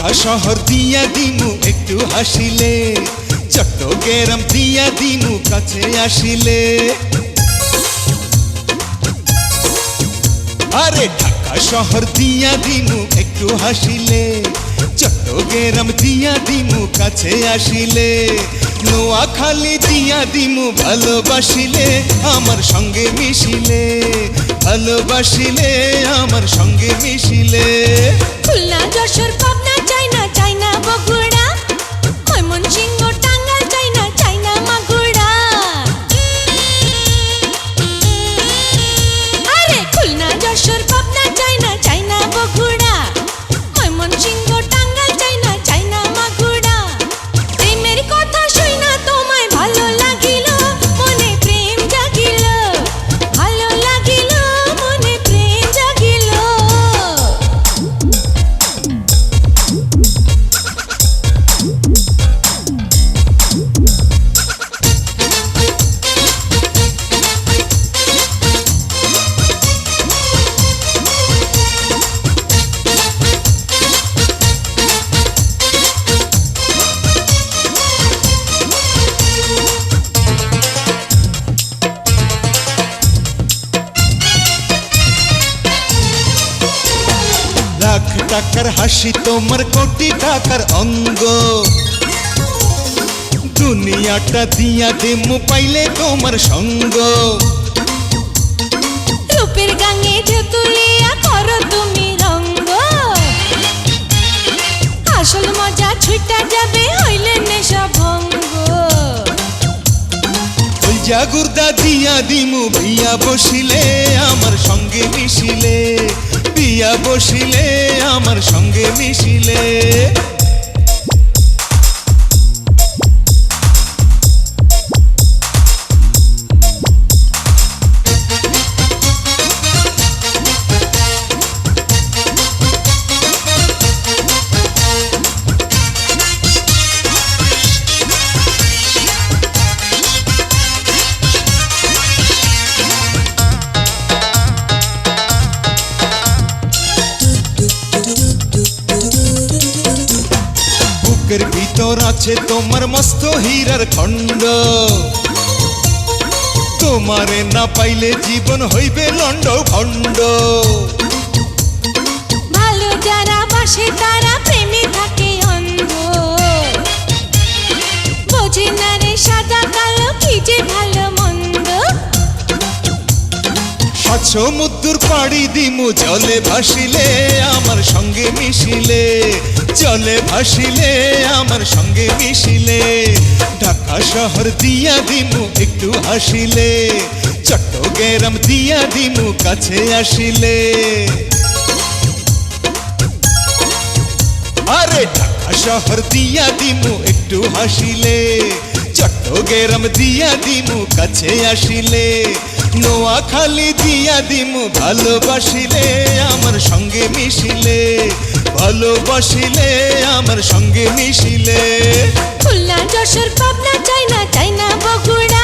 ঢাকা শহর দিয়া দিমু একটু হাসিলে, চট্টগ্রাম দিয়া দিমু কাছে আসিলে। আরে ঢাকা শহর দিয়া দিমু একটু হাসিলে, চট্টগ্রাম দিয়া দিমু কাছে আসিলে। নোয়াখালী দিয়া দিমু ভালোবাসিলে, আমার সঙ্গে মিশিলে, ভালোবাসিলে আমার সঙ্গে মিশিলে। খুলনা যশোর পাবনা চাইনা চাইনা বগুড়া, ময়মনসিংহ টাঙ্গাইল চাইনা চাইনা মাগুরা। আরে খুলনা যশোর পাবনা চাইনা চাইনা বগুড়া, ময়মনসিংহ টাঙ্গাইল চাইনা চাইনা মাগুরা। প্রেমের কথা শুইনা তোমায় ভালো লাগিল, মনে প্রেম জাগিল, ভালো লাগিল মনে প্রেম জাগিল। লাখ টাকার হাসি তোমার কোটি টাকার অঙ্গ, দুনিয়াটা দিয়া দিমু পাইলে তোমার সঙ্গ। রূপের গাঙে ঢেউ তুলিয়া করো তুমি রঙ্গ, আসল মজা ছুটা যাবে হইলে নেশা ভঙ্গ। কলজা গুর্দা দিয়া দিমু বিয়া বসিলে, আমার সঙ্গে মিশিলে, বিয়া বসিলে আমার সঙ্গে মিশিলে। বুকের ভিতর আছে তোমার মস্ত হীরার খণ্ড, তোমারে না পাইলে জীবন হইবে লন্ড ভণ্ড। ভালো যারা বাসে তারা প্রেমে থাকে অন্ধ, বোঝে না রে সাদা কালো কি যে ভালো মন্দ। 7 সমুদ্র পাড়ি দিমু জলে ভাসিলে, আমার সঙ্গে মিশিলে, জলে ভাসিলে আমার সঙ্গে মিশিলে। ঢাকা শহর দিয়া দিমু একটু হাসিলে, চট্টগ্রাম দিয়া দিমু কাছে আসিলে। আরে ঢাকা শহর দিয়া দিমু একটু হাসিলে, চট্টগ্রাম দিয়া দিমু কাছে আসিলে। নোয়াখালী দিয়া দিমু ভালোবাসিলে, আমার সঙ্গে মিশিলে, ভালোবাসিলে আমার সঙ্গে মিশিলে। খুলনা যশোর পাবনা চাইনা চাইনা বগুড়া,